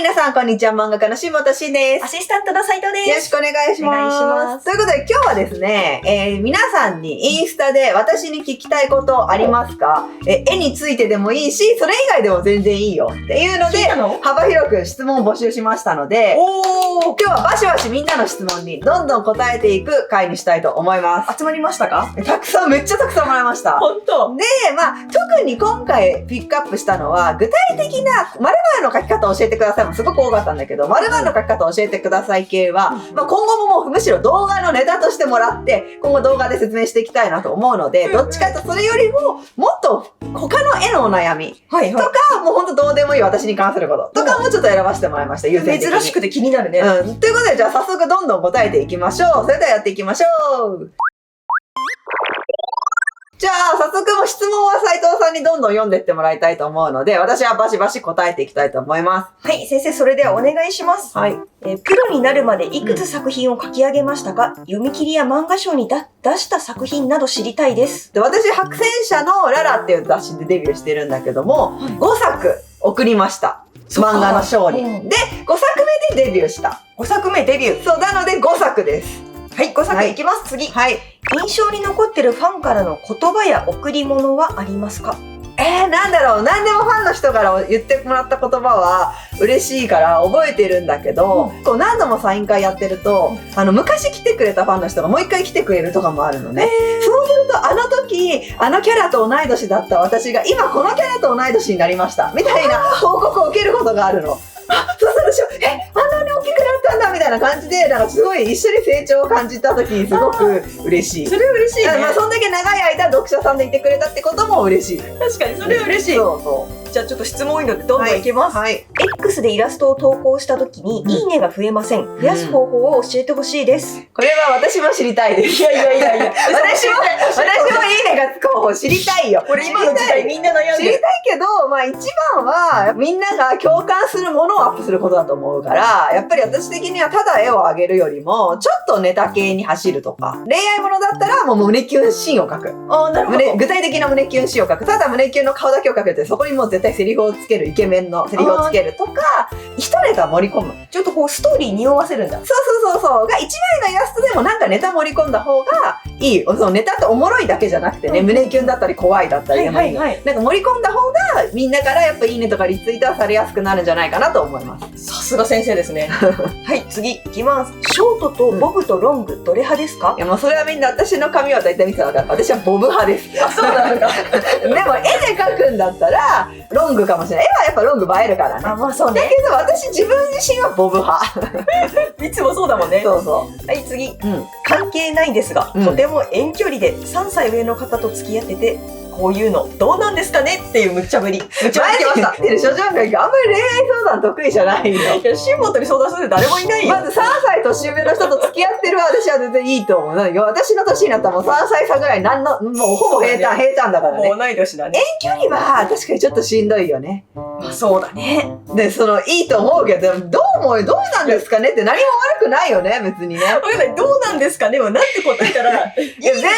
皆さん、こんにちは。漫画家の下田慎です。アシスタントの斉藤です。よろしくお願いします。お願いします。ということで、今日はですね、皆さんにインスタで私に聞きたいことありますか？絵についてでもいいし、それ以外でも全然いいよっていうので、幅広く質問を募集しましたので、今日はバシバシみんなの質問にどんどん答えていく回にしたいと思います。集まりましたか？たくさん、めっちゃたくさんもらいました。本当？で、特に今回ピックアップしたのは、具体的な〇〇の書き方を教えてくださいもすごく多かったんだけど、〇〇の書き方を教えてください系は、今後ももうむしろ動画のネタとしてもらって、今後動画で説明していきたいなと思うので、どっちかとそれよりも、もっと他の絵のお悩みとか、もうほんとどうでもいい私に関することとかもちょっと選ばせてもらいました、優先的に。珍しくて気になるね。ということで、じゃあ早速どんどん答えていきましょう。それではやっていきましょう。じゃあ、早速も質問は斉藤さんにどんどん読んでってもらいたいと思うので、私はバシバシ答えていきたいと思います。はい、先生、それではお願いします。はい。プロになるまでいくつ作品を書き上げましたか？読み切りや漫画賞に出した作品など知りたいです。で、私、白戦車のララっていう雑誌でデビューしてるんだけども、5作送りました。漫画の賞に。で、5作目でデビューした。5作目デビュー。そう、なので5作です。はい、5作いきます。次。はい。印象に残ってるファンからの言葉や贈り物はありますか？なんだろう。何でもファンの人から言ってもらった言葉は嬉しいから覚えてるんだけど、こう何度もサイン会やってると、昔来てくれたファンの人がもう一回来てくれるとかもあるのね。そうすると、あの時、あのキャラと同い年だった私が今このキャラと同い年になりました。みたいな報告を受けることがあるの。そうするでしょ。あんなに大きくなったんだみたいな感じで、なんかすごい一緒に成長を感じた時にすごく嬉しい。それ嬉しいね。そんだけ長い間読者さんでいてくれたってことも嬉しい。確かにそれ嬉しい。そうそう。じゃあちょっと質問多いのでどんどんいきます。はい。X でイラストを投稿した時に、いいねが増えません。増やす方法を教えてほしいです。これは私も知りたいです。いや。私もいいねがつく方法知りたいよ。これ今の時代みんな悩んでる。知りたいけど、一番はみんなが共感するものをアップすることだと思うから、やっぱり私的にはただ絵を上げるよりも、ちょっとネタ系に走るとか、恋愛ものだったらもう胸キュンシーンを描く。なるほど。具体的な胸キュンシーンを描く。ただ胸キュンの顔だけを描くって、そこにもう絶対セリフをつける、イケメンのセリフをつけるとか、一ネタ盛り込む。ちょっとこうストーリー匂わせるんだ。そう。が一枚のイラストでもなんかネタ盛り込んだ方がいい。そのネタっておもろいだけじゃなくてね、胸キュンだったり怖いだったりでもいいの。なんか盛り込んだ方がみんなからやっぱいいねとかリツイートはされやすくなるんじゃないかなと思います。さすが先生ですね。はい、次いきます。ショートとボブとロング、どれ派ですか？いやもうそれはみんな私の髪は大体見てたから、私はボブ派です。そうなんだ。でも絵で描くんだったらロングかもしれない。絵はやっぱロング映えるからね。そうね。だけど私自分自身はボブ派。いつもそうだもんね。そう。はい、次。関係ないですが、とても遠距離で3歳上の方と付き合ってて、こういうのどうなんですかねっていう無茶ぶり。無茶ぶり来ました。処女があんまり恋愛相談得意じゃないよ。いや、シンボットに相談する誰もいないよ。まず3歳年上の人と付き合ってる私は全然いいと思う。私の年になったらもう3歳差ぐらいもうほぼ平坦だからね。もう同い年だね。遠距離は確かにちょっとしんどいよね。そうだね。で、いいと思うけど、どうなんですかねって何も悪くないよね、別にね。どうなんですかねもなんて答えたら。いや、全然いい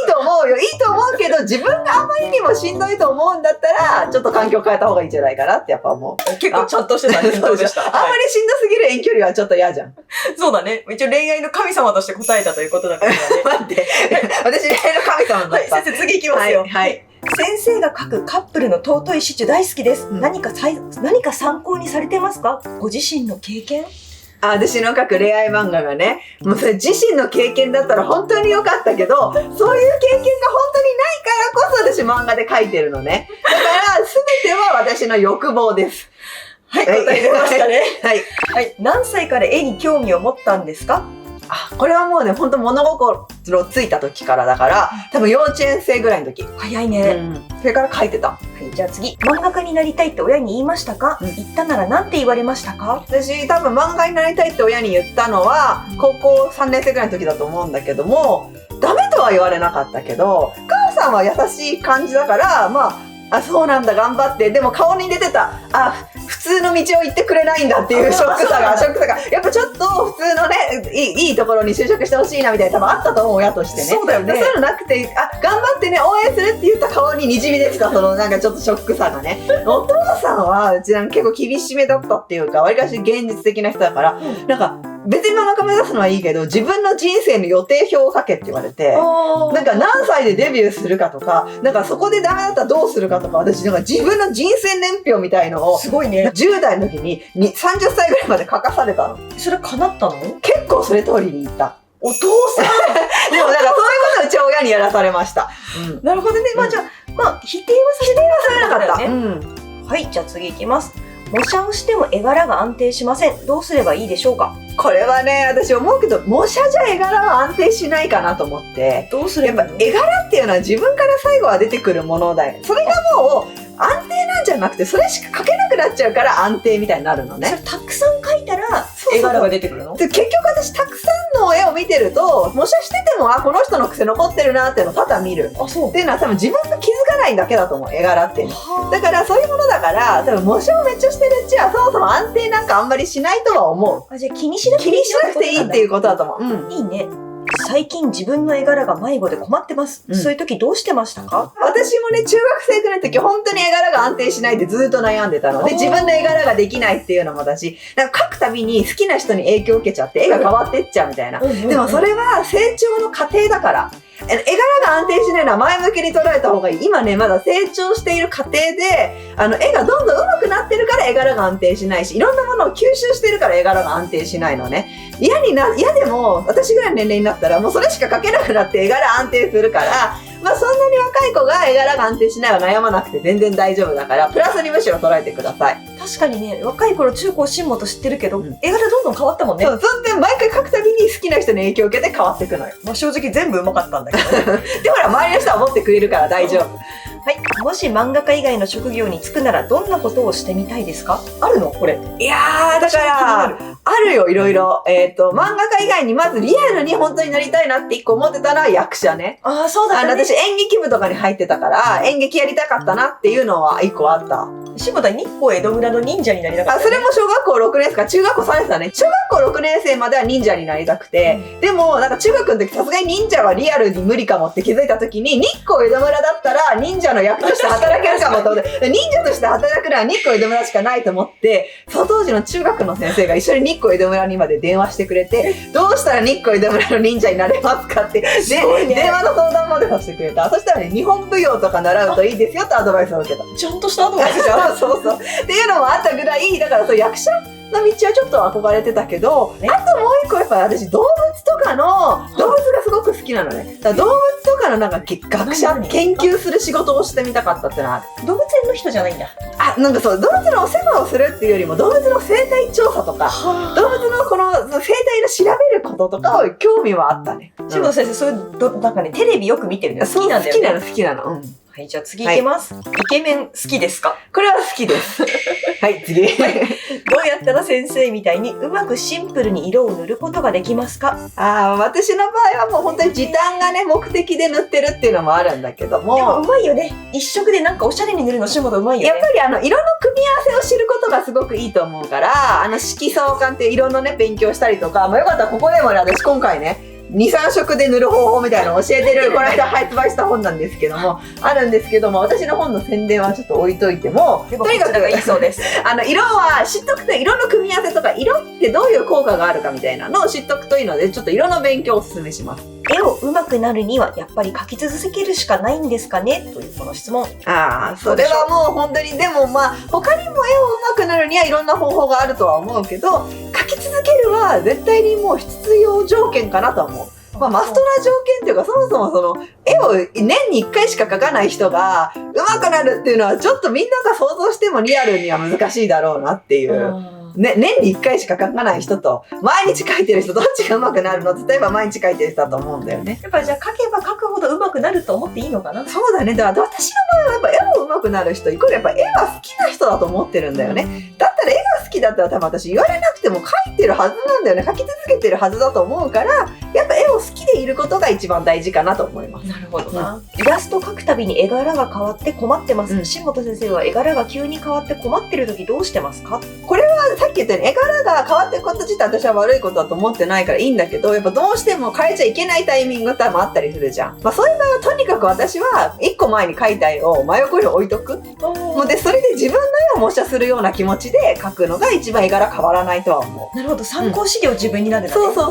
と思うよ。いいと思うけど、自分があんまりにもしんどいと思うんだったら、ちょっと環境変えた方がいいんじゃないかなってやっぱ思う。結構ちゃんとしてたね。そうでした。あんまりしんどすぎる遠距離はちょっと嫌じゃん。そうだね。一応恋愛の神様として答えたということだからね。待って。私恋愛の神様だった。はい、先生次行きますよ。はい。先生が書くカップルの尊いシチュ大好きです。何か参考にされてますか？ご自身の経験？私の書く恋愛漫画がね、もうそれ自身の経験だったら本当に良かったけど、そういう経験が本当にないからこそ私漫画で書いてるのね。だから全ては私の欲望です。はい、答え出ましたね。はい。何歳から絵に興味を持ったんですか？これはもうね、本当物心ついた時からだから、多分幼稚園生ぐらいの時。早いね。それから書いてた。はい、じゃあ次。漫画家になりたいって親に言いましたか？言ったなら何て言われましたか？私、多分漫画家になりたいって親に言ったのは、高校3年生ぐらいの時だと思うんだけども、ダメとは言われなかったけど、母さんは優しい感じだから、あ、そうなんだ、頑張って。でも顔に出てた、あ、普通の道を行ってくれないんだっていうショックさが、やっぱちょっと普通のね、いいところに就職してほしいなみたいな多分あったと思う、親としてね。そうだよね。そういうのなくて、あ、頑張ってね、応援するって言った顔ににじみ出てた、そのなんかちょっとショックさがね。お父さんは、うちなんか結構厳しめだったっていうか、わりかし現実的な人だから、なんか、別にママカ目指すのはいいけど、自分の人生の予定表を書けって言われて、なんか何歳でデビューするかとか、なんかそこでダメだったらどうするかとか、私なんか自分の人生年表みたいのを、すごいね。 10代の時に30歳ぐらいまで書かされたの。それ叶ったの？結構それ通りに言った。お父さんでもなんかそういうことをうちは親にやらされました。なるほどね。まあじゃあ、否定はされなかったよね。はい、じゃあ次いきます。模写をしても絵柄が安定しません。どうすればいいでしょうか？これはね、私思うけど、模写じゃ絵柄は安定しないかなと思って。どうすればいいの？やっぱ絵柄っていうのは自分から最後は出てくるものだよ。それがもう安定なんじゃなくて、それしか描けなくなっちゃうから安定みたいになるのね。それたくさん描いたら絵柄が出てくるの？で結局私たくさんの絵を見てると、模写してても、あ、この人の癖残ってるなっていうのをただ見る。あ、そう。っていうのは多分自分が気づかないだけだと思う、絵柄っていうの。だからそういうものだから、多分模写をめっちゃしてるうちはそもそも安定なんかあんまりしないとは思う。あ、じゃあ気にしなくていいっていうことだと思う。いいね。最近自分の絵柄が迷子で困ってます。そういう時どうしてましたか？私もね、中学生くらいの時本当に絵柄が安定しないでずっと悩んでたので、自分の絵柄ができないっていうのもだし、なんか描くたびに好きな人に影響を受けちゃって絵が変わってっちゃうみたいな。でもそれは成長の過程だから。絵柄が安定しないのは前向きに捉えた方がいい。今ね、まだ成長している過程で、絵がどんどん上手くなってるから絵柄が安定しないし、いろんなものを吸収してるから絵柄が安定しないのね。嫌でも、私ぐらいの年齢になったらもうそれしか描けなくなって絵柄安定するから、まあそんなに若い子が絵柄が安定しないは悩まなくて全然大丈夫だから、プラスにむしろ捉えてください。確かにね、若い頃中高新もと知ってるけど、絵柄どんどん変わったもんね。そう、そんで毎回描くたびに好きな人に影響を受けて変わっていくのよ。まあ正直全部上手かったんだけど。でほら、周りの人は思ってくれるから大丈夫。はい。もし漫画家以外の職業に就くならどんなことをしてみたいですか？あるのこれ。いやー、だから、あるよ、いろいろ。漫画家以外にまずリアルに本当になりたいなって一個思ってたのは役者ね。ああ、そうだったね。私演劇部とかに入ってたから、演劇やりたかったなっていうのは一個あった。下田日光江戸村の忍者になりたかった、ね。それも小学校6年生か中学校3年生だね。小学校6年生までは忍者になりたくて、でもなんか中学の時さすがに忍者はリアルに無理かもって気づいた時に、日光江戸村だったら忍者の役として働けるかもと思って、忍者として働くのは日光江戸村しかないと思って、その当時の中学の先生が一緒に日光江戸村にまで電話してくれて、どうしたら日光江戸村の忍者になれますかって、電話の相談までさせてくれた。そしたらね、日本舞踊とか習うといいですよってアドバイスを受けた。ちゃんとしたアドバイスじゃん。そうっていうのもあったぐらい、だからそう役者の道はちょっと憧れてたけど、あともう一個やっぱ私動物とかの、動物がすごく好きなのね。だから動物とかのなんか学者、研究する仕事をしてみたかったってのはある。動物園の人じゃないんだ。なんかそう、動物のお世話をするっていうよりも動物の生態調査とか、動物のこの生態の調べることとかを興味はあったね。下田先生、そういうなんかね、テレビよく見てるの好きなんだよね。好きなの。はい、じゃあ次いきます。イケメン好きですか？これは好きです。はい、次。どうやったら先生みたいにうまくシンプルに色を塗ることができますか？私の場合はもう本当に時短がね、目的で塗ってるっていうのもあるんだけども。でもうまいよね。一色でなんかおしゃれに塗るの下田うまいよね。やっぱり色の組み合わせを知ることがすごくいいと思うから、色相関って色のね、勉強したりとか、よかったらここでもね、私今回ね、2、3色で塗る方法みたいなのを教えてる、この間発売した本なんですけども、あるんですけども、私の本の宣伝はちょっと置いといても、とにかくいいそうです。色は知っとくと、色の組み合わせとか、色ってどういう効果があるかみたいなのを知っとくといいので、ちょっと色の勉強をお勧めします。絵を上手くなるにはやっぱり描き続けるしかないんですかねというこの質問。それはもう本当に、でも他にも絵を上手くなるにはいろんな方法があるとは思うけど、描き続けるは絶対にもう必要条件かなとは思う。マストな条件っていうか、そもそもその絵を年に1回しか描かない人が上手くなるっていうのはちょっとみんなが想像してもリアルには難しいだろうなっていう。ね、年に1回しか描かない人と毎日描いてる人どっちが上手くなるの？例えば毎日描いてる人だと思うんだよね。やっぱじゃあ描けば描くほど上手くなると思っていいのかな？そうだね。だから私の場合はやっぱ絵を上手くなる人イコールやっぱ絵が好きな人だと思ってるんだよね。だったら絵が好きだったら多分私言われなくても描いてるはずなんだよね。描き続けてるはずだと思うから、やっぱ絵を好きでていることが一番大事かなと思います。なるほどな。イラスト描くたびに絵柄が変わって困ってます。新本先生は絵柄が急に変わって困ってる時どうしてますか？これはさっき言ったように絵柄が変わっていくこと自体私は悪いことだと思ってないからいいんだけど、やっぱどうしても変えちゃいけないタイミングってもあったりするじゃん。そういう場合はとにかく私は1個前に描いた絵を真横に置いとくので、それで自分の絵を模写するような気持ちで描くのが一番絵柄変わらないとは思う。なるほど、参考資料自分になるんだね。そう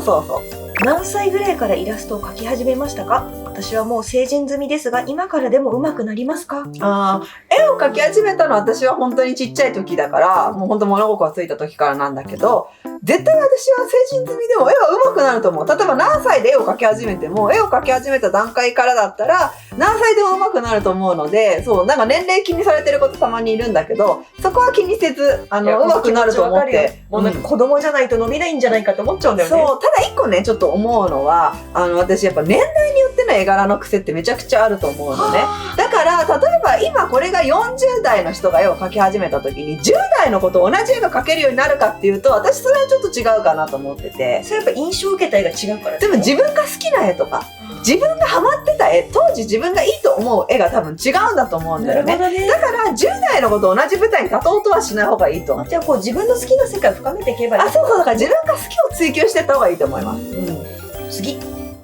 何歳ぐらいからイラストを描き始めましたか？私はもう成人済みですが、今からでも上手くなりますか？絵を描き始めたのは私は本当にちっちゃい時だから、もう本当物心ついた時からなんだけど、絶対私は成人済みでも絵は上手くなると思う。例えば何歳で絵を描き始めても、絵を描き始めた段階からだったら何歳でも上手くなると思うので、なんか年齢気にされてることたまにいるんだけど、そこは気にせず上手くなると思って。もうなんか子供じゃないと伸びないんじゃないかと思っちゃうんだよね。そう、ただ一個ねちょっと思うのは、私やっぱ年代によっての絵柄の癖ってめちゃくちゃあると思うのね。だから例えば今これが40代の人が絵を描き始めた時に10代の子と同じ絵が描けるようになるかっていうと、私それはちょっと違うかなと思ってて。それやっぱ印象を受けた絵が違うから。でも自分が好きな絵とか自分がハマってた絵、当時自分がいいと思う絵が多分違うんだと思うんだよね。だから10代の子と同じ舞台に立とうとはしない方がいいと思う。じゃあこう自分の好きな世界を深めていけばいい。だから自分が好きを追求していった方がいいと思います。次、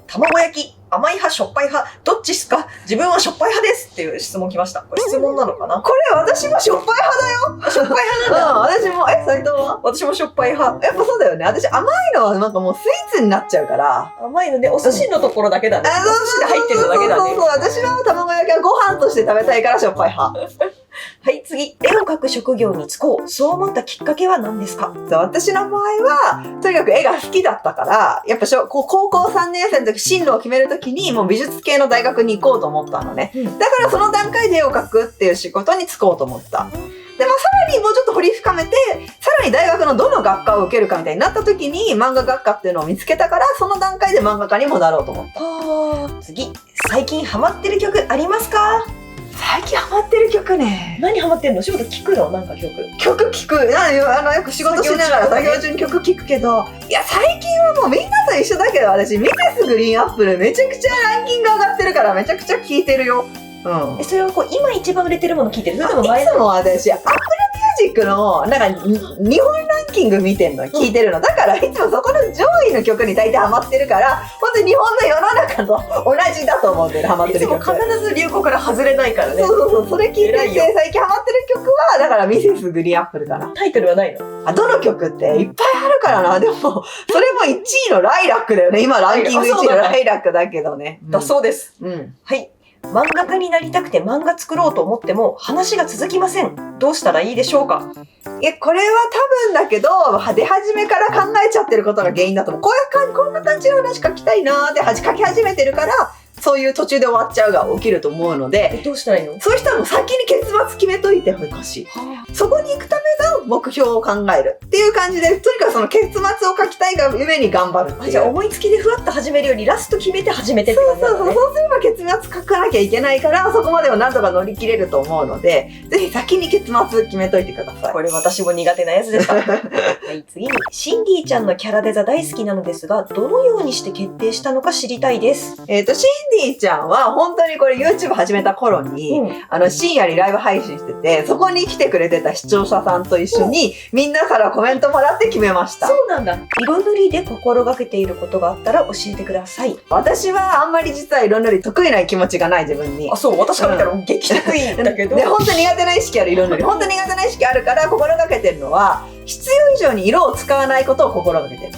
卵焼き甘い派しょっぱい派どっちっすか？自分はしょっぱい派ですっていう質問来ました。これ質問なのかな？これ私もしょっぱい派だよ。しょっぱい派なんだ。私も斉藤は？私もしょっぱい派。やっぱそうだよね。私甘いのはなんかもうスイーツになっちゃうから。甘いのね、お寿司のところだけだね。お寿司で入ってるのだけだね。そう私は卵焼きはご飯として食べたいからしょっぱい派。はい、次。絵を描く職業に就こう。そう思ったきっかけは何ですか？私の場合は、とにかく絵が好きだったから、やっぱ高校3年生の時、進路を決める時に、もう美術系の大学に行こうと思ったのね。だからその段階で絵を描くっていう仕事に就こうと思った。で、さらにもうちょっと掘り深めて、さらに大学のどの学科を受けるかみたいになった時に、漫画学科っていうのを見つけたから、その段階で漫画家にもなろうと思った。次。最近ハマってる曲ありますか？最近ハマってる曲ね。何ハマってんの？仕事聞くの？なんか曲聞く。よく仕事しながら作業中に曲聞くけど、いや、最近はもうみんなと一緒だけど、私、ミセスグリーンアップルめちゃくちゃランキング上がってるから、めちゃくちゃ聴いてるよ。それはこう、今一番売れてるもの聞いてる？それとも前いつも私、アップルミュージックの、なんか、日本ランキング見てんの、聞いてるの。だから、いつもそこの上位の曲に大体ハマってるから、本当に日本の世の中と同じだと思ってる、ハマってる曲。いつも必ず流行から外れないからね。そう、それ聞いてて、最近ハマってる曲は、だからミセスグリーンアップルかな。タイトルはないの？どの曲っていっぱいあるからな。でも、それも1位のライラックだよね。今ランキング1位のライラックだけどね。だそうです。はい。漫画家になりたくて漫画作ろうと思っても話が続きません。どうしたらいいでしょうか？いや、これは多分だけど、出始めから考えちゃってることが原因だと思う。こんな感じの話書きたいなーって書き始めてるから、そういう途中で終わっちゃうが起きると思うので、どうしたらいいの？そういう人はもう先に結末決めといてほしい。そこに行くための目標を考えるっていう感じで、とにかくその結末を書きたいがゆえに頑張るっていう。じゃあ思いつきでふわっと始めるよりラスト決めて始めてって感じだね。そうすれば結末書かなきゃいけないから、そこまでを何とか乗り切れると思うので、ぜひ先に結末決めといてください。これ私も苦手なやつでした。はい、次に、シンディちゃんのキャラデザ大好きなのですが、どのようにして決定したのか知りたいです。シンディちゃんは本当にこれ YouTube 始めた頃に、深夜にライブ配信してて、そこに来てくれてた視聴者さんと一緒に、みんなからコメントもらって決めました。そうなんだ。色塗りで心がけていることがあったら教えてください。私はあんまり実は色塗り得意な気持ちがない、自分に。あ、そう、私から見たら激得意だけど。で、本当に苦手な意識ある、色塗り。本当に苦手な意識あるから心がけてるのは、必要以上に色を使わないことを心がけてる。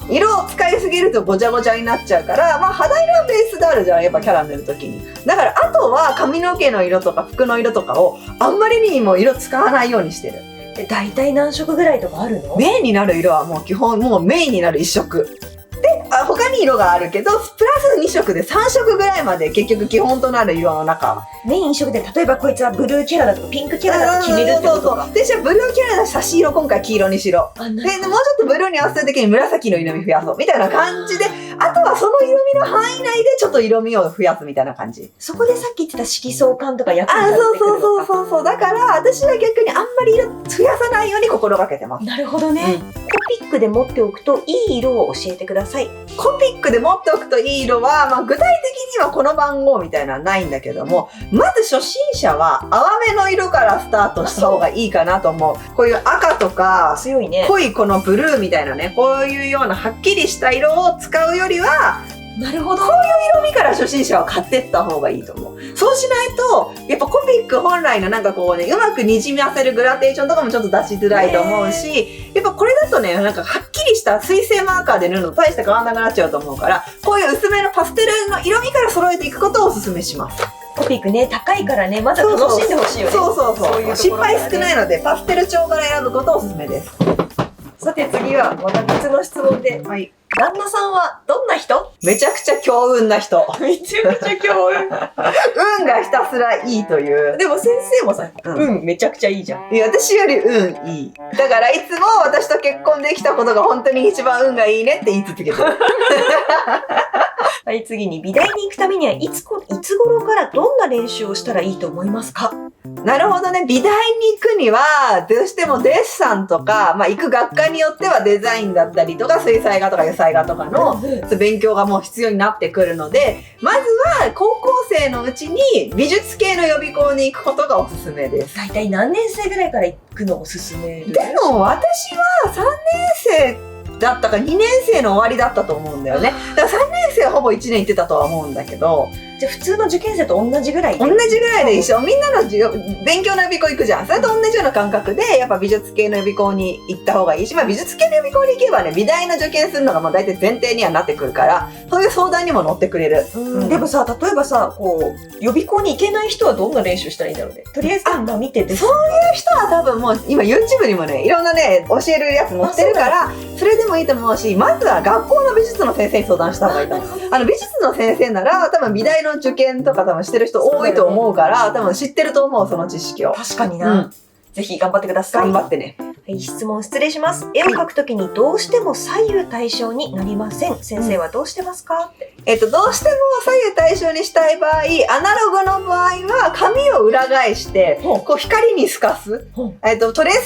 色を使いすぎるとごちゃごちゃになっちゃうから、肌色はベースであるじゃん、やっぱキャラ塗るときに。だから、あとは髪の毛の色とか服の色とかをあんまりにも色使わないようにしてる。大体何色ぐらいとかあるの？メインになる色はもう基本、もうメインになる1色。で、他に色があるけど、プラス2色で3色ぐらいまで結局基本となる色の中。メイン色で、例えばこいつはブルーキャラだとかピンクキャラだと決めるってことか。で、じゃあブルーキャラだし差し色今回黄色にしろ。で、もうちょっとブルーに合わせるときに紫の色味増やそうみたいな感じで、あとはその色味の範囲内でちょっと色味を増やすみたいな感じ。そこでさっき言ってた色相感とか役に立ってくるのか。そう。だから私は逆にあんまり色増やさないように心がけてます。なるほどね。ピックで持っておくといい色を教えてください。コピックで持っておくといい色は、具体的にはこの番号みたいなのはないんだけども、まず初心者は淡めの色からスタートした方がいいかなと思う。こういう赤とか、強いね。濃いこのブルーみたいなね、こういうようなはっきりした色を使うよりは、なるほど。こういう色味から初心者は買ってった方がいいと思う。そうしないと、やっぱコピック本来のなんかこうね、うまく滲ませるグラデーションとかもちょっと出しづらいと思うし、やっぱこれだとね、なんかはっきりした水性マーカーで塗るの大して変わんなくなっちゃうと思うから、こういう薄めのパステルの色味から揃えていくことをお勧めします。コピックね、高いからね、まずは楽しんでほしいよね。そういう失敗少ないので、パステル調から選ぶことをお勧めです。さて次はまた別の質問で、はい。旦那さんはどんな人？めちゃくちゃ強運な人。めちゃくちゃ強運。運がひたすらいいという。でも先生もさ、運めちゃくちゃいいじゃん。いや、私より運いい。だからいつも私と結婚できたことが本当に一番運がいいねって言い続けてる。はい、次に美大に行くためにはいつ頃からどんな練習をしたらいいと思いますか？なるほどね。美大に行くには、どうしてもデッサンとか、行く学科によってはデザインだったりとか、水彩画とか油彩画とかの勉強がもう必要になってくるので、まずは高校生のうちに美術系の予備校に行くことがおすすめです。大体何年生ぐらいから行くのをおすすめる？でも私は3年生だったか2年生の終わりだったと思うんだよね。だから3年生はほぼ1年行ってたとは思うんだけど、じゃあ普通の受験生と同じぐらい同じぐらいで一緒。みんなの勉強の予備校行くじゃん。それと同じような感覚で、やっぱ美術系の予備校に行った方がいいし、美術系の予備校に行けばね、美大の受験するのが大体前提にはなってくるから、そういう相談にも乗ってくれる。でもさ、例えばさ、こう、予備校に行けない人はどんな練習したらいいんだろうね。とりあえず見てて。そういう人は多分もう、今 YouTube にもね、いろんなね、教えるやつ載ってるから、それでもいいと思うし、まずは学校の美術の先生に相談した方がいいと思う。美術の先生なら、多分美大の受験とか多分してる人多いと思うから、多分知ってると思う、その知識を。確かにな。ぜひ頑張ってください。頑張ってね。はい、質問失礼します。絵を描くときにどうしても左右対称になりません。先生はどうしてますか？って。どうしても左右対称にしたい場合、アナログの場合は紙を裏返して、こう光に透かす。トレース台があれ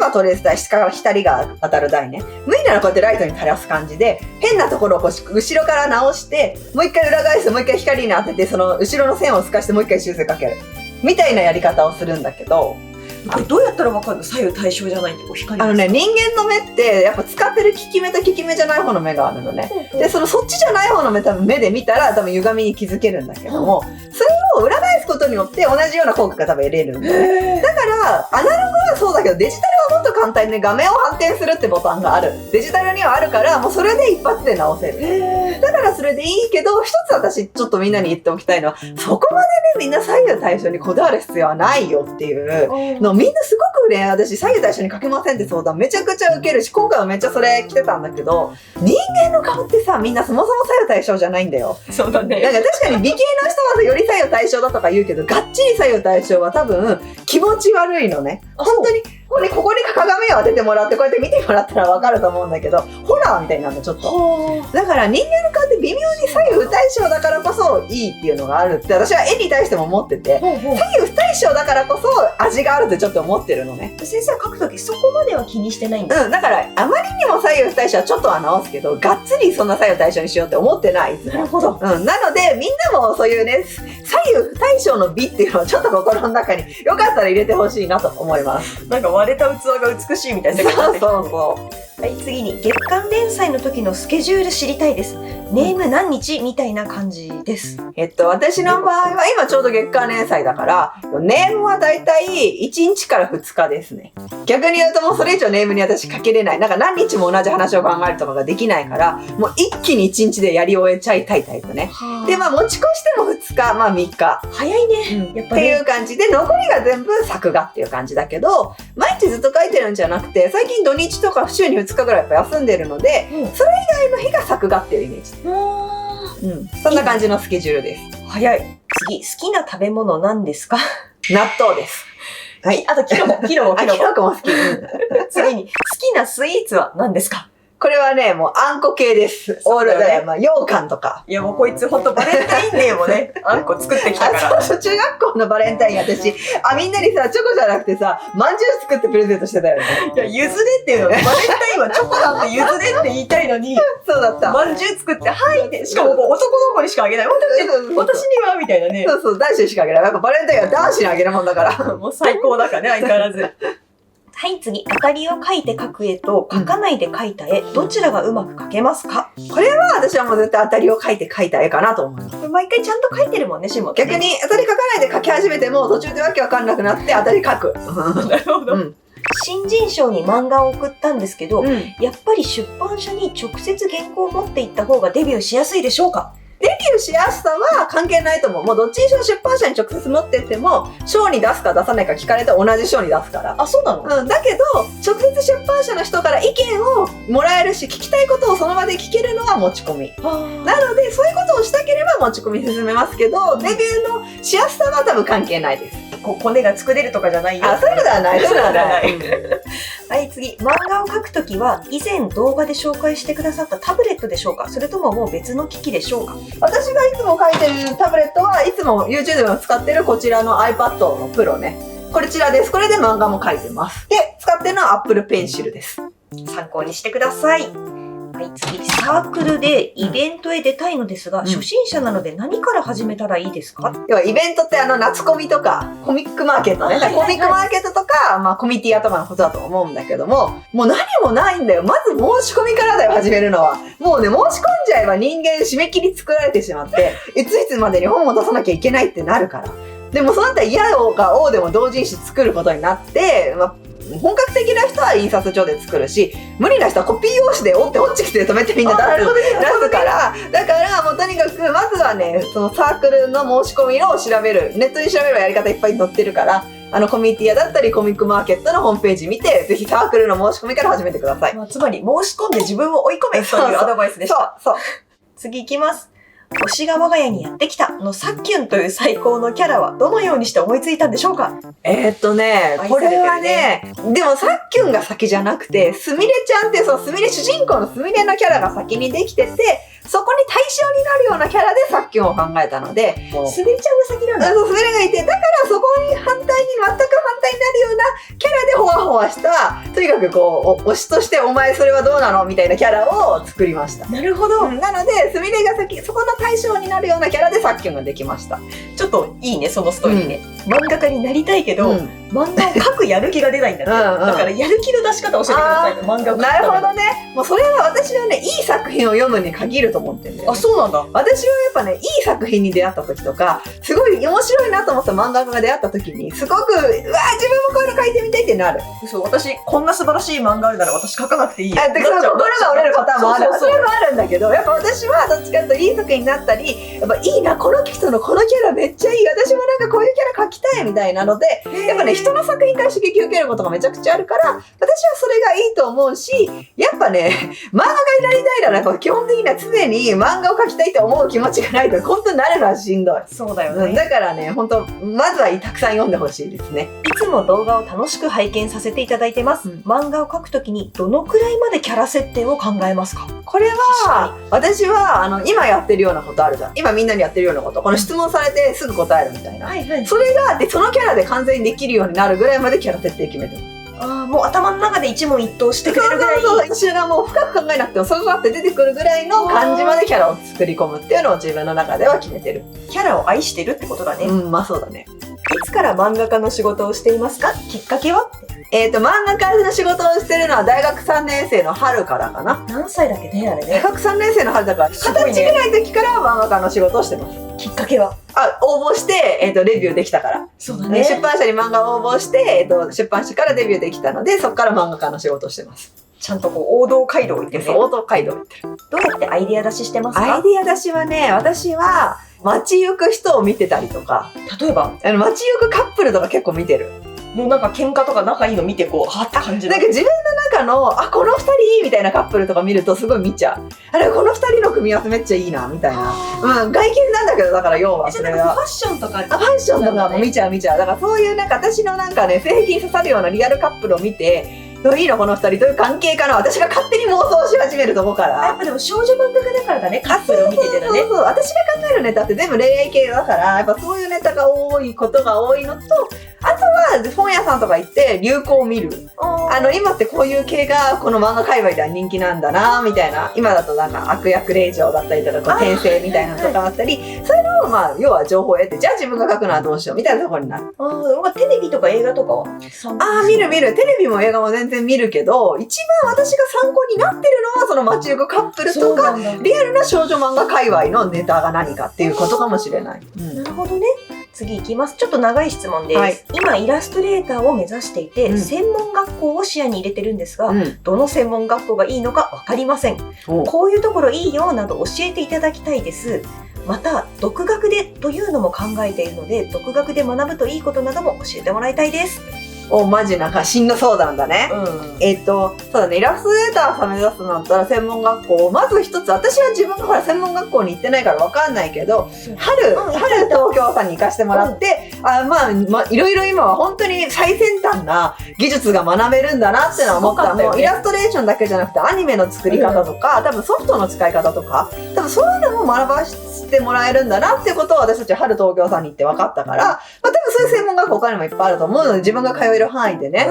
ばトレース台、下から光が当たる台ね。無理ならこうやってライトに照らす感じで、変なところをこう後ろから直して、もう一回裏返して、もう一回光に当てて、その後ろの線を透かしてもう一回修正かける。みたいなやり方をするんだけど、どうやったら分かるの？左右対称じゃないんで、こう光人間の目ってやっぱ使ってる利き目と利き目じゃない方の目があるのね。で、そっちじゃない方の目目で見たら多分歪みに気づけるんだけども、それを裏返すことによって同じような効果が多分得れるんだよ。だから、アナログはそうだけど、デジタルはもっと簡単にね、画面を反転するってボタンがある。デジタルにはあるから、もうそれで一発で直せる。だからそれでいいけど、一つ私ちょっとみんなに言っておきたいのは、そこまでね、みんな左右対称にこだわる必要はないよっていうの、みんなすごくね、私左右対称にかけませんって相談めちゃくちゃ受けるし、今回はめっちゃそれ来てたんだけど、人間の顔ってさ、みんなそもそも左右対称じゃないんだよ。そうだね。なんか確かに美形の人はより左右対称だとか言うけど、がっちり左右対称は多分気持ち悪いのね。本当にここに鏡を当ててもらってこうやって見てもらったらわかると思うんだけど、ホラーみたいになるのちょっと。だから人間の顔って微妙に左右不対称だからこそいいっていうのがあるって私は絵に対しても思ってて、左右不対称だからこそ味があるってちょっと思ってるのね。先生は描くときそこまでは気にしてないんだ。だからあまりにも左右不対称はちょっとは直すけど、がっつりそんな左右対称にしようって思ってない。なるほど。なのでみんなもそういうね、左右不対称の美っていうのをちょっと心の中によかったら入れてほしいなと思います。なんか割れた器が美しいみたいな。そうそうそう。はい、次に月間連載の時のスケジュール知りたいです。ネーム何日みたいな感じです。私の場合は今ちょうど月間連載だから、ネームはだいたい1日から2日ですね。逆に言うともうそれ以上ネームに私かけれない。なんか何日も同じ話を考えるとかができないから、もう一気に1日でやり終えちゃいたいタイプね。で、持ち越しても2日、3日。早いね。やっぱっていう感じで、残りが全部作画っていう感じだけど、毎日ずっと書いてるんじゃなくて、最近土日とか週に2日ぐらいやっぱ休んでるので、それ以外の日が作画っていうイメージ。そんな感じのスケジュールです。早い。次、好きな食べ物何ですか？納豆です。はい。あと、キノコも好き。キノコも好き。次に、好きなスイーツは何ですか？これはね、もうあんこ系です。オールで、まあ、羊羹とか。いやもうこいつほんとバレンタインデーもね、あんこ作ってきたから。そう、中学校のバレンタイン私、みんなにさ、チョコじゃなくてさ、まんじゅう作ってプレゼントしてたよね。いや、ゆずれっていうの、バレンタインはチョコだってゆずれって言いたいのに、そうだった。まんじゅう作って、はいって、しかも男の子にしかあげない。私にはみたいなね。そうそう、男子にしかあげない。やっぱバレンタインは男子にあげるもんだから。もう最高だからね、相変わらず。はい、次。当たりを書いて書く絵と書かないで書いた絵、どちらがうまく描けますか？これは私はもう絶対当たりを書いて書いた絵かなと思います。毎回ちゃんと書いてるもんね、シモってね。逆に当たり書かないで書き始めても途中でわけわかんなくなって当たり書く。なるほど。新人賞に漫画を送ったんですけど、やっぱり出版社に直接原稿を持っていった方がデビューしやすいでしょうか？デビューしやすさは関係ないと思う。もうどっちにしろ出版社に直接持ってっても、賞に出すか出さないか聞かれて同じ賞に出すから。あ、そうなの？だけど、直接出版社の人から意見をもらえるし、聞きたいことをその場で聞けるのは持ち込み。なので、そういうことをしたければ持ち込み進めますけど、デビューのしやすさは多分関係ないです。コネが作れるとかじゃないよ。あ、そういうのではない。そういうのではない。はい、次。漫画を描くときは、以前動画で紹介してくださったタブレットでしょうか？それとももう別の機器でしょうか？私がいつも書いてるタブレットはいつも YouTube でも使ってるこちらの iPad のプロね。こちらです。これで漫画も書いてます。で、使ってるのは Apple Pencil です。参考にしてください。はい、次。サークルでイベントへ出たいのですが、初心者なので何から始めたらいいですか？要はイベントって夏コミとか、コミックマーケットね。コミックマーケットとか、まあコミティアとかのことだと思うんだけども、もう何もないんだよ。まず申し込みからだよ、始めるのは。もうね、申し込んじゃえば人間締め切り作られてしまって、いついつまでに本を出さなきゃいけないってなるから。でもそうなったら嫌か王でも同人誌作ることになって、本格的な人は印刷所で作るし、無理な人はコピー用紙で折って落ちて止めてみんな出すから、だからもうとにかくまずはね、そのサークルの申し込みを調べる、ネットに調べるやり方いっぱい載ってるから、コミュニティアだったりコミックマーケットのホームページ見て、ぜひサークルの申し込みから始めてください。つまり申し込んで自分を追い込めというアドバイスでした。そう。次行きます。推しが我が家にやってきたのさっきゅんという最高のキャラはどのようにして思いついたんでしょうか？これはね、でもさっきゅんが先じゃなくて、すみれちゃんってその主人公のすみれのキャラが先にできてて、そこに対象になるようなキャラでさっきゅんを考えたので、すみれちゃんが先なんだ。そう、すみれがいて、だからそこに全く反対になるようなキャラでほわほわした、とにかくこう、推しとしてお前それはどうなのみたいなキャラを作りました。なるほど。なので、すみれが先、そこの対象になるようなキャラでさっきゅんができました。ちょっといいね、そのストーリーね。漫画家になりたいけど、漫画を描くやる気が出ないんだって。だからやる気の出し方教えてくださいと、漫画を描く。なるほどね。もうそれは私はね、いい作品を読むに限ると思ってるんだよ、ね。あ、そうなんだ。私はやっぱね、いい作品に出会った時とか、すごい面白いなと思った漫画家が出会った時に、すごく、うわー自分もこういうの描いてみたいってなる。そう、私、こんな素晴らしい漫画あるなら私描かなくていい。心が折れるパターンもある。それもあるんだけど、やっぱ私はどっちかというといい作品になったり、やっぱいいな、この人のこのキャラめっちゃいい。私もなんかこういうキャラ描きたいみたいなので、やっぱね、人の作品から刺激を受けることがめちゃくちゃあるから、私はそれがいいと思うし、やっぱね、漫画家になりたいなら、基本的には常に漫画を描きたいって思う気持ちがないと、本当になるのはしんどい。そうだよね。だからね、本当まずはたくさん読んでほしいですね。いつも動画を楽しく拝見させていただいてます。漫画を描くときにどのくらいまでキャラ設定を考えますか？これは、私は、今やってるようなことあるじゃん。今みんなにやってるようなこと。この質問されてすぐ答えるみたいな。それが、そのキャラで完全にできるようになるぐらいまでキャラ設定決めてる。もう頭の中で一問一答してくれるぐらい。そう、私がもう深く考えなくても、それがあって出てくるぐらいの感じまでキャラを作り込むっていうのを自分の中では決めてる。キャラを愛してるってことだね。まあそうだね。いつから漫画家の仕事をしていますか？きっかけは？漫画家の仕事をしてるのは大学3年生の春からかな。何歳だっけね、あれね。大学3年生の春だから、20歳ぐらいの時から漫画家の仕事をしてます。きっかけは？応募して、レビューできたから。そうだね。出版社に漫画を応募して、出版社からデビューできたので、そこから漫画家の仕事をしてます。ちゃんとこう、王道街道を行ってるね。王道街道を行ってる。どうやってアイデア出ししてますか？アイデア出しはね、私は、街行く人を見てたりとか。例えば？街行くカップルとか結構見てる。もうなんか喧嘩とか仲いいの見てこう、はって感じる。なんか自分の中の、この二人いいみたいなカップルとか見るとすごい見ちゃう。この二人の組み合わせめっちゃいいな、みたいな。外見なんだけど、だから要はそれは。ファッションとか。ファッションとかも見ちゃう。だからそういうなんか私のなんかね、性癖に刺さるようなリアルカップルを見て、いいのこの二人どういう関係かな、私が勝手に妄想し始めるとこかやっら。ぱでも少女漫画家だからだね、カップルを見ててだね。そう私が考えるネタって全部恋愛系だから、やっぱそういうネタが多いことが多いのと、あとは本屋さんとか行って流行を見る。今ってこういう系がこの漫画界隈では人気なんだなみたいな。今だとなんか悪役令嬢だったりとか転生みたいなのとかあったり、そういうのをまあ要は情報を得て、じゃあ自分が書くのはどうしようみたいなところになる。テレビとか映画とかは見る。テレビも映画も全然見るけど、一番私が参考になってるのはその街行くカップルとかリアルな少女漫画界隈のネタが何かっていうことかもしれない。なるほどね。次いきます。ちょっと長い質問です。はい、今イラストレーターを目指していて、専門学校を視野に入れてるんですが、どの専門学校がいいのか分かりません。こういうところいいよなど教えていただきたいです。また独学でというのも考えているので、独学で学ぶといいことなども教えてもらいたいです。マジなんか進路相談だね。そうだね、イラストレーターさん目指すんだったら専門学校、まず一つ、私は自分がほら専門学校に行ってないからわかんないけど、春東京さんに行かしてもらって、いろいろ今は本当に最先端な技術が学べるんだなってのは思った。もうイラストレーションだけじゃなくてアニメの作り方とか、多分ソフトの使い方とか、多分そういうのも学ばせてもらえるんだなってことを私たち春東京さんに行って分かったから、多分そういう専門学校他にもいっぱいあると思うので、自分が通える範囲でね、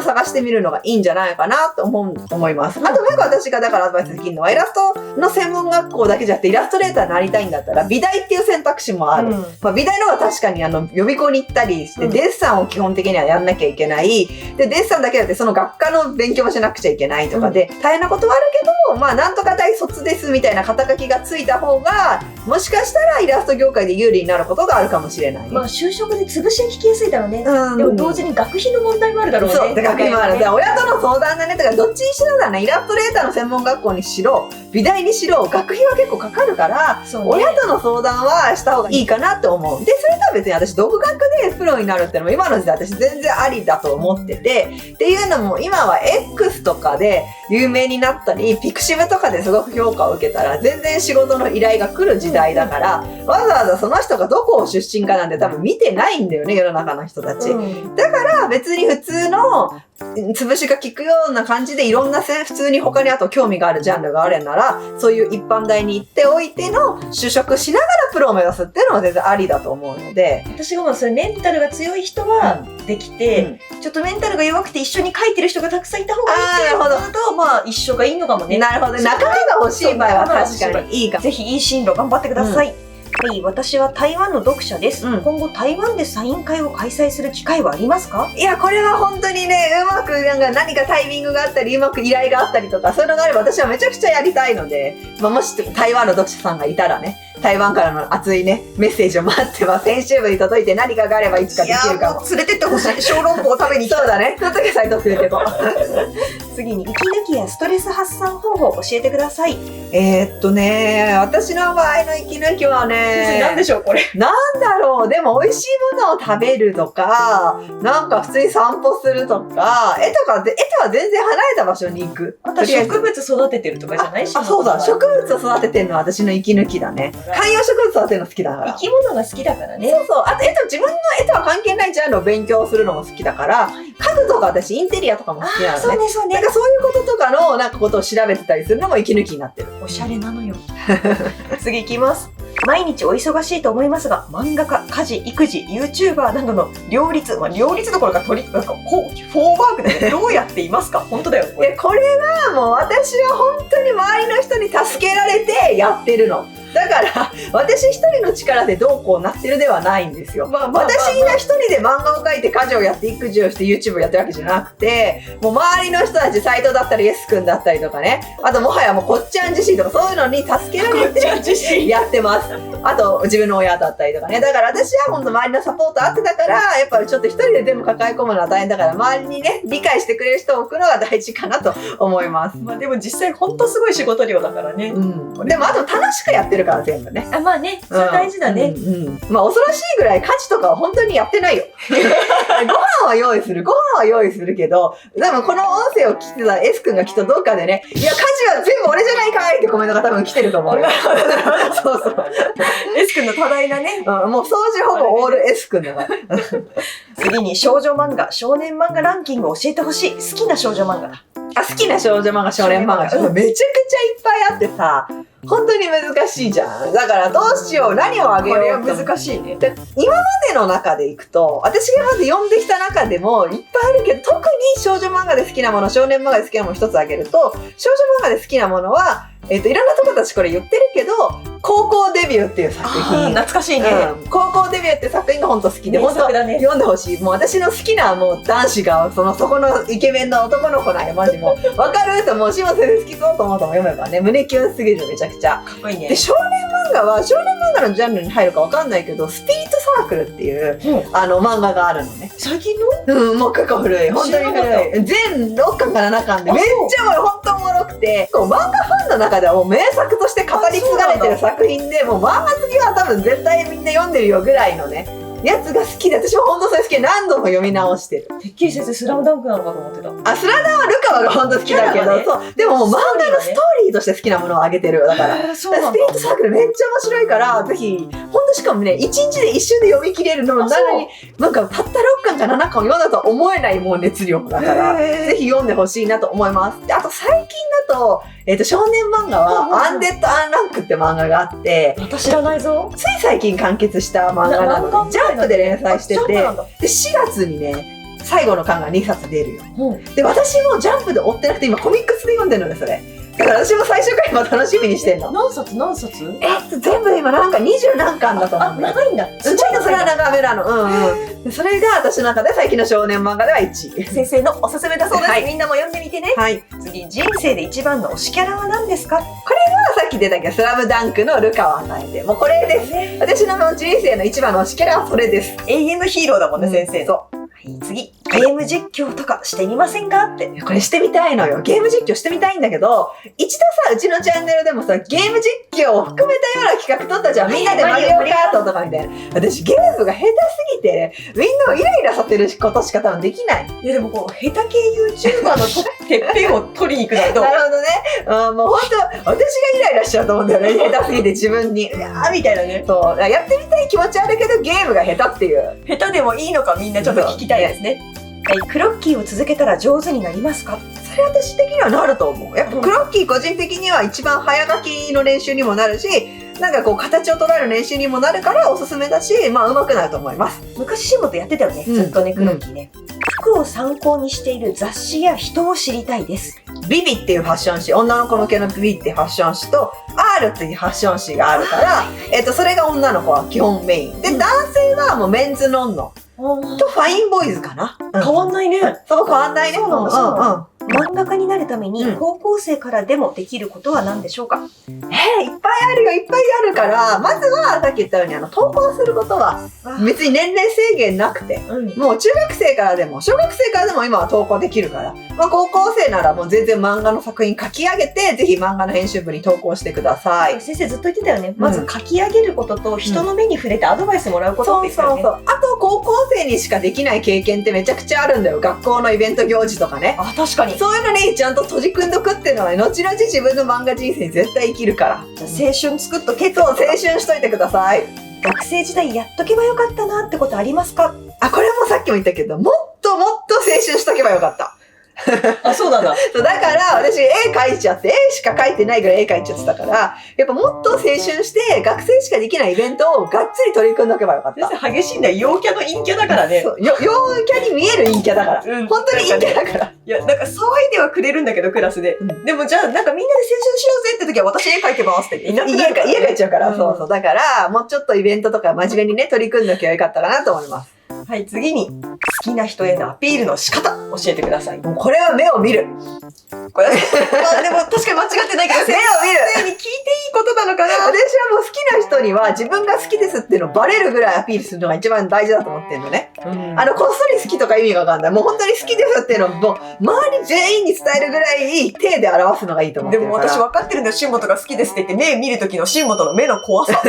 探してみるのがいいんじゃないかなと思います。あともう一個私がだからアドバイスできるのは、イラストの専門学校だけじゃなくてイラストレーターになりたいんだったら美大っていう選択肢もある。美大の方が確かに予備校に行ったりして、デッサンを基本的にはやんなきゃいけない。で、デッサンだけだってその学科の勉強もしなくちゃいけないとかで、大変なことはあるけど、なんとか大卒ですみたいな肩書きがついた方が、もしかしたらイラスト業界で有利になることがあるかもしれない。就職で潰しに聞きやすいだろうね。でも同時に学費の問題もあるだろうね。そう、学費もある。親との相談だね。だからどっちにしろだね。イラストレーターの専門学校にしろ、美大にしろ、学費は結構かかるから、親との相談はした方がいいかなって思う。で、それとは別に私独学でプロになるってのも今の時代私全然ありだと思ってて、っていうのも今は X とかで有名になったり、ピクシブとかですごく評価を受けたら全然仕事の依頼が来る時代だから、わざわざその人がどこを出身かなんて多分見てないんだよね、世の中の人たち。だから別に普通の潰しが効くような感じでいろんな普通に他にあと興味があるジャンルがあるなら、そういう一般大に行っておいての就職しながらプロを目指すっていうのは全然ありだと思うので、私がそれメンタルが強い人はできて、ちょっとメンタルが弱くて一緒に書いてる人がたくさんいた方がいいっていうことだと、一緒がいいのかもね。なるほど、仲間が欲しい場合は確かにいいかも。ぜひいい進路頑張ってください。はい、私は台湾の読者です。今後台湾でサイン会を開催する機会はありますか？いや、これは本当にね、うまく何かタイミングがあったり、うまく依頼があったりとか、そういうのがあれば私はめちゃくちゃやりたいので、もし台湾の読者さんがいたらね、台湾からの熱いね、メッセージを待ってます。編集部に届いて何かがあればいつかできるかも。連れてってほしい。小籠包を食べに行きたい。そうだね。その時はサイト連れてこう。次に息抜きやストレス発散方法を教えてください。私の場合の息抜きはね、何でしょうこれ。なんだろう。でも美味しいものを食べるとか、なんか普通に散歩するとか、絵とは全然離れた場所に行く。あと植物育ててるとかじゃないし。そうだ。植物を育ててるのは私の息抜きだね。観葉植物育てるの好きだから。生き物が好きだからね。そうそう。あと自分の絵とは関係ないジャンルを勉強するのも好きだから、家具とか私インテリアとかも好きなのね。そうね、そうね。なんかそういうこととかのことを調べてたりするのも息抜きになってる。おしゃれなのよ。次いきます。毎日お忙しいと思いますが、漫画家、家事、育児、YouTuber などの両立どころかフォーワークでどうやっていますか？本当だよ。これはもう私は本当に周りの人に助けられてやってるの。だから私一人の力でどうこうなってるではないんですよ。私が一人で漫画を描いて家事をやって育児をして YouTube をやってるわけじゃなくて、もう周りの人たち、斎藤だったりイエスくんだったりとかね、あともはやもうこっちゃん自身とかそういうのに助けられてやってます。あと自分の親だったりとかね。だから私は本当周りのサポートあってだから、やっぱりちょっと一人で全部抱え込むのは大変だから、周りにね理解してくれる人を置くのが大事かなと思います。でも実際本当すごい仕事量だからね。でもあと楽しくやってるから全部ね。まあね、それ大事だね。恐ろしいぐらい家事とかは本当にやってないよ。ご飯は用意する。ご飯は用意するけど、でもこの音声を聞いてた S 君がきっとどっかでね、いや、家事は全部俺じゃないかいってコメントが多分来てると思うよ。そうそう。S 君の多大なね。もう掃除ほぼオール S 君だから。次に少女漫画、少年漫画ランキングを教えてほしい。好きな少女漫画だ。好きな少女漫画、少年漫画、めちゃくちゃいっぱいあってさ、本当に難しいじゃん。だからどうしよう、何をあげようって。これは難しいね。今までの中でいくと、私がまず読んできた中でもいっぱいあるけど、特に少女漫画で好きなもの、少年漫画で好きなもの一つあげると、少女漫画で好きなものは、いろんな友達これ言ってるけど、高校デビューっていう作品。懐かしいね。高校デビューっていう作品が本当好きで、本当読んでほしい。もう私の好きなもう男子が、そこのイケメンの男の子なんや、マジもう。わかるともう、島先生好きそうと思ったも読めばね、胸キュンすぎるめちゃくちゃ。かっこいいね。で、少年漫画は、少年漫画のジャンルに入るかわかんないけど、スピリットサークルっていう、漫画があるのね。最近のもう結構古い。本当に古い。全6巻か7巻で、めっちゃおもろい。本当おもろくて、漫画ファンの中ではもう名作として語り継がれてる作品で、もう漫画好きは多分絶対みんな読んでるよぐらいのね、やつが好きで、私も本当それ好きで何度も読み直してる。てっきり先生スラムダンクなのかと思ってた。スラダンはルカワが本当好きだけど、そう。でももう漫画のストーリーとして好きなものをあげてるよ。だから。スピリットサークルめっちゃ面白いから、ぜひ、本当しかもね、1日で一瞬で読み切れるのなのに、なんかたった6巻か7巻を読んだとは思えないもう熱量だから、ぜひ読んでほしいなと思います。で、あと最近だと、少年漫画は、アンデッド・アンランクって漫画があって、私知らないぞ。つい最近完結した漫画なので、ジャンプで連載してて、で、4月にね、最後の巻が2冊出るよ。で、私もジャンプで追ってなくて、今コミックスで読んでるのね、それ。だから私も最初から今楽しみにしてんの。何冊全部で今なんか20何巻だと思う。長いんだ。ちょっとそれは長めなの。それが私の中で最近の少年漫画では1位。先生のおすすめだそうです。みんなも読んでみてね。はい。次、人生で一番の推しキャラは何ですか？これはさっき出たけど、スラムダンクのルカワさんで、もうこれです。私の人生の一番の推しキャラはそれです。永遠のヒーローだもんね、先生。そう。次、ゲーム実況とかしてみませんかって。これしてみたいのよ。ゲーム実況してみたいんだけど、一度さ、うちのチャンネルでもさ、ゲーム実況を含めたような企画撮ったじゃん。みんなでマリオカートとかみたいな。私ゲームが下手すぎて、みんなをイライラさせることしか多分できない。いやでもこう、下手系 YouTuber のてっぺんを取りに行くのはどう？なるほどね。もう本当、私がイライラしちゃうと思うんだよね。下手すぎて自分に。うわーみたいなね。そう。やってみたい気持ちあるけど、ゲームが下手っていう。下手でもいいのかみんなちょっと聞きたいですね。はい、クロッキーを続けたら上手になりますか？それ私的にはなると思う。やっぱクロッキー個人的には一番早書きの練習にもなるし、なんかこう形を捉える練習にもなるからおすすめだし、まあ上手くなると思います。昔シモとやってたよね、ずっとね、クロッキーね。服を参考にしている雑誌や人を知りたいです。ビビっていうファッション誌、女の子向けのビビっていうファッション誌と R っていうファッション誌があるから、それが女の子は基本メイン。で、男性はもうメンズノンノとファインボーイズかな。変わんないね。そう変わんないね。そうなんだ、そうなんだ。漫画家になるために高校生からでもできることは何でしょうか？いっぱいあるよ、いっぱいあるから、まずはさっき言ったように投稿することは別に年齢制限なくて、もう中学生からでも小学生からでも今は投稿できるから、まあ高校生ならもう全然漫画の作品書き上げて、ぜひ漫画の編集部に投稿してください。先生ずっと言ってたよね。まず書き上げることと人の目に触れてアドバイスもらうことって言ってたよね。そう。あと高校生にしかできない経験ってめちゃくちゃあるんだよ。学校のイベント行事とかね。あ、確かに。そういうのにちゃんと閉じ込んどくっていうのは、後々自分の漫画人生絶対生きるから。青春作っとけ。そう、青春しといてください。学生時代やっとけばよかったなってことありますか？これもさっきも言ったけど、もっともっと青春しとけばよかった。あ、そうなんだ。だから私絵描いちゃって、絵しか描いてないぐらい絵描いちゃってたから、やっぱもっと青春して学生しかできないイベントをがっつり取り組んどけばよかった。先生激しいんだよ。陽キャの陰キャだからね。そう、陽キャに見える陰キャだから。本当に陰キャだから。いや、なんか騒いではくれるんだけど、クラスで。でもじゃあ、なんかみんなで青春しようぜって時は私絵描いてますって言って。家描いちゃうから、そうそう。だから、もうちょっとイベントとか真面目にね、取り組んどけばよかったかなと思います。はい、次に、好きな人へのアピールの仕方、教えてください。もうこれは目を見る。これ、まあでも確かに間違ってないけど、目を見る。先生に聞いていいことなのかな？私はもう好きな人には自分が好きですっていうのをバレるぐらいアピールするのが一番大事だと思ってるのね。こっそり好きとか意味がわかんない。もう本当に好きですっていうのをもう周り全員に伝えるぐらい手で表すのがいいと思ってるから。でも私分かってるんだよ。新本が好きですって言って目見る時の新本の目の怖さ。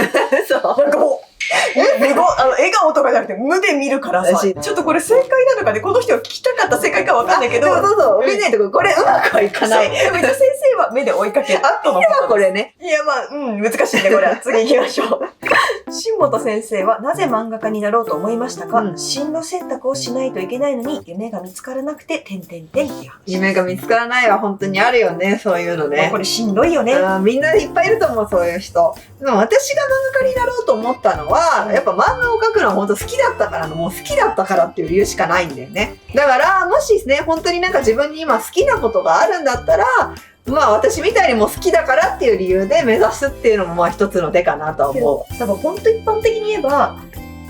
そう。なんかもう、笑顔とかじゃなくて無で見るからさ、ちょっとこれ正解なのかね、この人が聞きたかった正解かわかんないけど。そう、見ないとこれうまくはいかない。でも先生は目で追いかける。あとのこれね。いや、難しいね、これは。次行きましょう。新本先生はなぜ漫画家になろうと思いましたか？進路選択をしないといけないのに、夢が見つからなくて、っていう話。夢が見つからないは本当にあるよね、そういうのね。これしんどいよね。みんないっぱいいると思う、そういう人。でも私が漫画家になろうと思ったのは、やっぱ漫画を描くのは本当好きだったからの、もう好きだったからっていう理由しかないんだよね。だから、もしね、本当になんか自分に今好きなことがあるんだったら、私みたいにも好きだからっていう理由で目指すっていうのも一つの手かなと思う。だから本当一般的に言えば、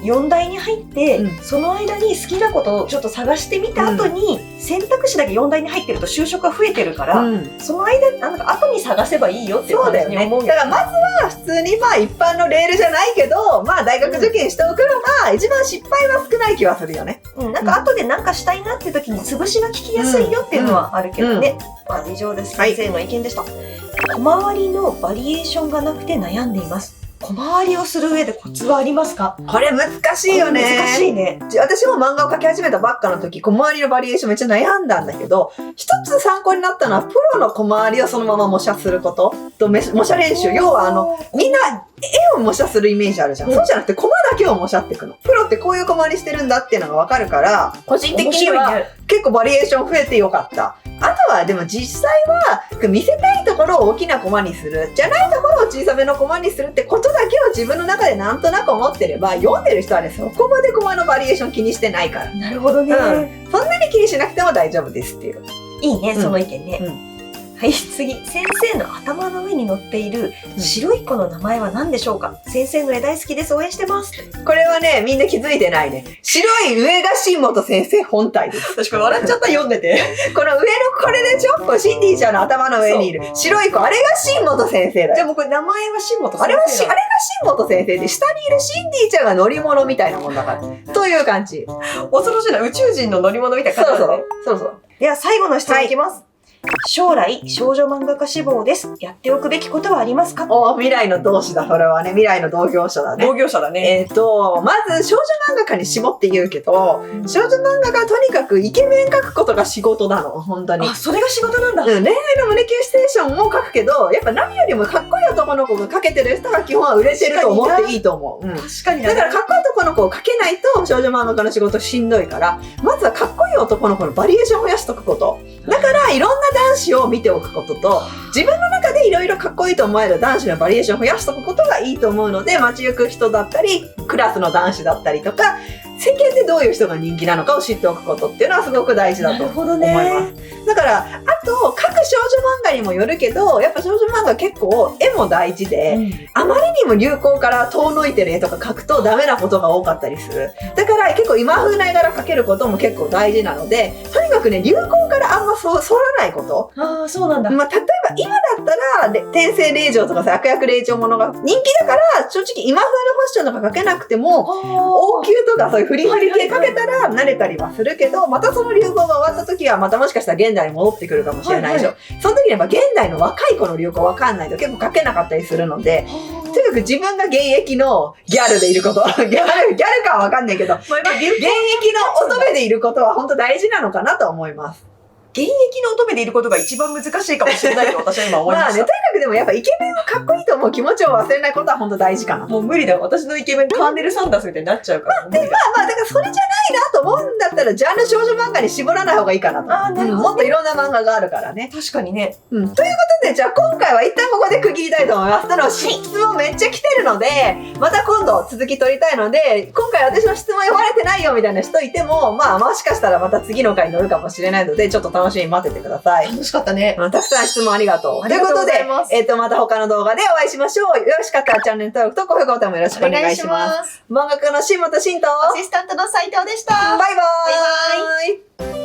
4大に入って、その間に好きなことをちょっと探してみた後に、選択肢だけ4大に入ってると就職が増えてるから、その間、後に探せばいいよっていう話に思う。だからまずは普通に一般のレールじゃないけど、大学受験しておくのが一番失敗は少ない気はするよね。なんか後でなんかしたいなっていう時に潰しが効きやすいよっていうのはあるけどね。以上です。先生の意見でした。小回りのバリエーションがなくて悩んでいます。小回りをする上でコツはありますか？これ難しいよね。難しいね。私も漫画を描き始めたばっかの時、小回りのバリエーションめっちゃ悩んだんだけど、一つ参考になったのは、プロの小回りをそのまま模写することと、模写練習。要はみんな絵を模写するイメージあるじゃん。そうじゃなくてコマだけを模写っていくの。プロってこういう小回りしてるんだっていうのがわかるから、個人的には結構バリエーション増えてよかった。あとはでも実際は見せたいところを大きなコマにする、じゃないところを小さめのコマにするってことだけを自分の中でなんとなく思ってれば、読んでる人はね、そこまでコマのバリエーション気にしてないから。なるほどね。そんなに気にしなくても大丈夫ですっていう。いいね、その意見ね。はい、次。先生の頭の上に乗っている白い子の名前は何でしょうか？先生の絵大好きです。応援してます。これはね、みんな気づいてないね。白い上が新本先生本体です。私これ笑っちゃった、読んでて。この上のこれでしょ？シンディちゃんの頭の上にいる白い子、あれが新本先生だよ。じゃあもうこれ名前は新本先生。あれが新本先生で、下にいるシンディちゃんが乗り物みたいなもんだから。という感じ。恐ろしいな。宇宙人の乗り物みたいな感じだね。そう。では最後の質問いきます。将来、少女漫画家志望です。やっておくべきことはありますか？未来の同志だ、それはね。未来の同業者だね。同業者だね。まず少女漫画家に絞って言うけど、少女漫画家はとにかくイケメン描くことが仕事なの、本当に。それが仕事なんだ。恋愛の胸キュンステーションも描くけど、やっぱ何よりもかっこいい男の子が描けてる人が基本は売れてると思っていいと思う。確かに。だからかっこいい男の子を描けないと少女漫画家の仕事しんどいから、まずはかっこいい男の子のバリエーションを増やしとくこと。だからいろんな男子を見ておくことと、自分の中でいろいろかっこいいと思える男子のバリエーションを増やしとくことがいいと思うので、街行く人だったり、クラスの男子だったりとか、世間でどういう人が人気なのかを知っておくことっていうのはすごく大事だと思います。だから、あと、各少女漫画にもよるけど、やっぱ少女漫画結構絵も大事で、あまりにも流行から遠のいてる絵とか描くとダメなことが多かったりする。だから結構今風な絵柄描けることも結構大事なので、とにかくね、流行からあんまそらないこと。そうなんだ。例えば今だったら、天性令嬢とかさ、悪役令嬢ものが人気だから、正直今風のファッションとか描けなくても、王宮とかそういうフリフリ系描けたら慣れたりはするけど、またその流行が終わった時はまたもしかしたら現代に戻ってくるかもしれないでしょ。その時にやっぱ現代の若い子の流行わかんないと結構描けなかったりするので、とにかく自分が現役のギャルでいること、ギャルかはわかんないけど、現役の乙女でいることは本当大事なのかなと思います。現役の乙女でいることが一番難しいかもしれないと私は今思いました。とにかくでもやっぱイケメンはかっこいいと思う気持ちを忘れないことは本当大事かな。もう無理だよ。私のイケメンカーネル・サンダースみたいになっちゃうから。だからそれじゃないなと思うんだったら、ジャンル少女漫画に絞らない方がいいかなと。なるほどね。もっといろんな漫画があるからね。確かにね。ということで、じゃあ今回は一旦ここで区切りたいと思います。ただ質問めっちゃ来てるので、また今度続き取りたいので、今回私の質問読まれてないよみたいな人いても、もしかしたらまた次の回に乗るかもしれないので、ちょっと楽しみに待っててください。楽しかったね。たくさん質問ありがとう。ということで、また他の動画でお会いしましょう。よろしかったらチャンネル登録と高評価ボタンもよろしくお願いします。漫画家の新本慎とアシスタントの斉藤でした。バイバーイ。